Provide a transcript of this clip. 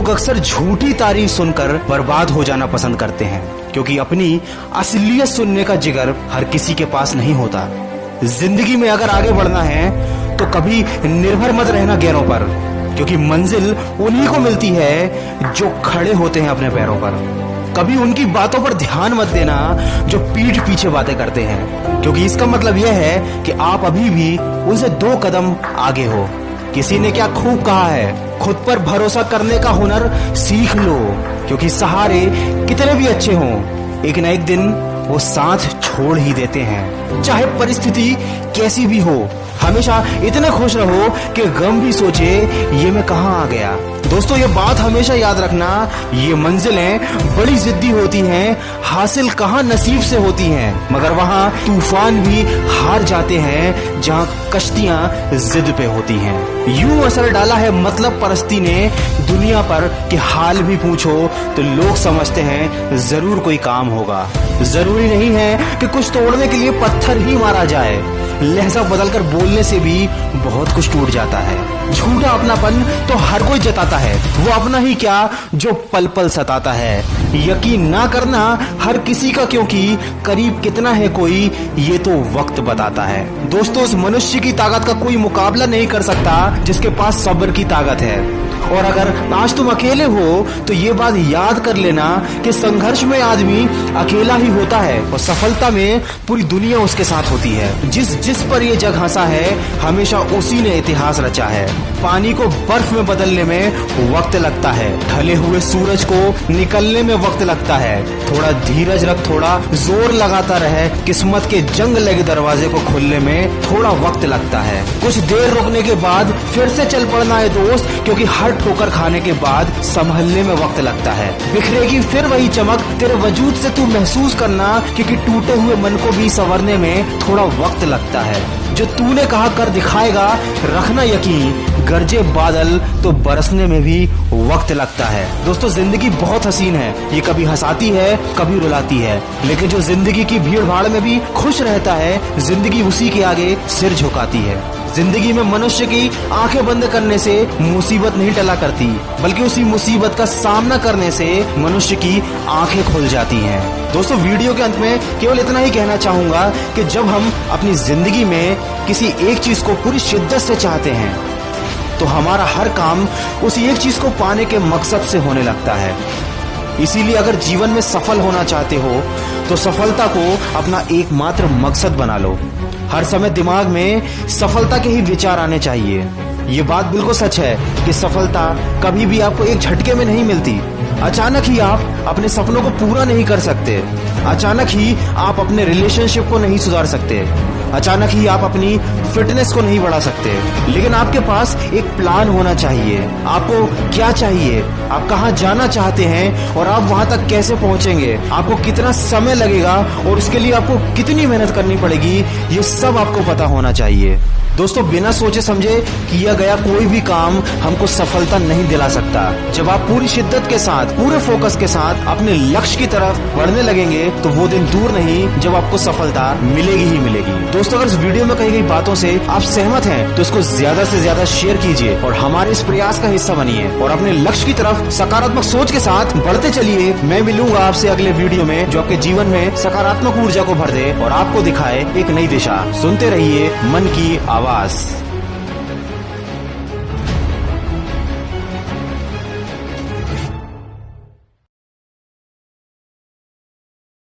लोग अक्सर झूठी तारीफ सुनकर बर्बाद हो जाना पसंद करते हैं, क्योंकि अपनी असलियत सुनने का जिगर हर किसी के पास नहीं होता। जिंदगी में अगर आगे बढ़ना है तो कभी निर्भर मत रहना गैरों पर, क्योंकि मंजिल उन्हीं को मिलती है जो खड़े होते हैं अपने पैरों पर। कभी उनकी बातों पर ध्यान मत देना जो पीठ पीछे बातें करते हैं, क्योंकि इसका मतलब यह है कि आप अभी भी उनसे 2 कदम आगे हो। किसी ने क्या खूब कहा है, खुद पर भरोसा करने का हुनर सीख लो, क्योंकि सहारे कितने भी अच्छे हों, एक न एक दिन वो साथ छोड़ ही देते हैं। चाहे परिस्थिति कैसी भी हो, हमेशा इतने खुश रहो कि गम भी सोचे ये मैं कहाँ आ गया। दोस्तों, ये बात हमेशा याद रखना, ये मंजिलें बड़ी जिद्दी होती हैं, हासिल कहाँ नसीब से होती हैं, मगर वहाँ तूफान भी हार जाते हैं जहाँ कश्तियाँ जिद पे होती हैं। यूं असर डाला है मतलब परस्ती ने दुनिया पर कि हाल भी पूछो तो लोग समझते हैं जरूर कोई काम होगा। जरूरी नहीं है कि कुछ तोड़ने के लिए पत्थर ही मारा जाए, लहजा बदलकर बोलने से भी बहुत कुछ टूट जाता है। झूठा अपनापन तो हर कोई जताता है, वो अपना ही क्या जो पल पल सताता है। यकीन ना करना हर किसी का, क्योंकि करीब कितना है कोई ये तो वक्त बताता है। दोस्तों, उस मनुष्य की ताकत का कोई मुकाबला नहीं कर सकता जिसके पास सब्र की ताकत है। और अगर आज तुम अकेले हो तो ये बात याद कर लेना कि संघर्ष में आदमी अकेला ही होता है और सफलता में पूरी दुनिया उसके साथ होती है। जिस पर ये जग हंसा है हमेशा उसी ने इतिहास रचा है। पानी को बर्फ में बदलने में वक्त लगता है, ढले हुए सूरज को निकलने में वक्त लगता है। थोड़ा धीरज रख, थोड़ा जोर लगाता रहे, किस्मत के जंग लगे दरवाजे को खोलने में थोड़ा वक्त लगता है। कुछ देर रुकने के बाद फिर से चल पड़ना है दोस्त, क्योंकि हर ठोकर खाने के बाद संभलने में वक्त लगता है। बिखरेगी फिर वही चमक तेरे वजूद से तू महसूस करना, क्योंकि टूटे हुए मन को भी संवरने में थोड़ा वक्त लगता है। जो तूने कहा कर दिखाएगा, रखना यकीन, गरजे बादल तो बरसने में भी वक्त लगता है। दोस्तों, जिंदगी बहुत हसीन है, ये कभी हंसाती है कभी रुलाती है, लेकिन जो जिंदगी की भीड़ भाड़ में भी खुश रहता है, जिंदगी उसी के आगे सिर झुकाती है। जिंदगी में मनुष्य की आंखें बंद करने से मुसीबत नहीं टला करती, बल्कि उसी मुसीबत का सामना करने से मनुष्य की आंखें खुल जाती हैं। दोस्तों, वीडियो के अंत में केवल इतना ही कहना चाहूंगा कि जब हम अपनी जिंदगी में किसी एक चीज को पूरी शिद्दत से चाहते हैं तो हमारा हर काम उसी एक चीज को पाने के मकसद से होने लगता है। इसीलिए अगर जीवन में सफल होना चाहते हो तो सफलता को अपना एकमात्र मकसद बना लो। हर समय दिमाग में सफलता के ही विचार आने चाहिए। ये बात बिल्कुल सच है कि सफलता कभी भी आपको एक झटके में नहीं मिलती। अचानक ही आप अपने सपनों को पूरा नहीं कर सकते, अचानक ही आप अपने रिलेशनशिप को नहीं सुधार सकते, अचानक ही आप अपनी फिटनेस को नहीं बढ़ा सकते, लेकिन आपके पास एक प्लान होना चाहिए। आपको क्या चाहिए, आप कहाँ जाना चाहते हैं और आप वहां तक कैसे पहुंचेंगे, आपको कितना समय लगेगा और उसके लिए आपको कितनी मेहनत करनी पड़ेगी, ये सब आपको पता होना चाहिए। दोस्तों, बिना सोचे समझे किया गया कोई भी काम हमको सफलता नहीं दिला सकता। जब आप पूरी शिद्दत के साथ, पूरे फोकस के साथ अपने लक्ष्य की तरफ बढ़ने लगेंगे तो वो दिन दूर नहीं जब आपको सफलता मिलेगी ही मिलेगी। दोस्तों, अगर इस वीडियो में कही गई बातों से आप सहमत हैं तो इसको ज्यादा से ज्यादा शेयर कीजिए और हमारे इस प्रयास का हिस्सा बनिए और अपने लक्ष्य की तरफ सकारात्मक सोच के साथ बढ़ते चलिए। मैं मिलूंगा आपसे अगले वीडियो में जो आपके जीवन में सकारात्मक ऊर्जा को भर दे और आपको दिखाए एक नई दिशा। सुनते रहिए मन की आवाज।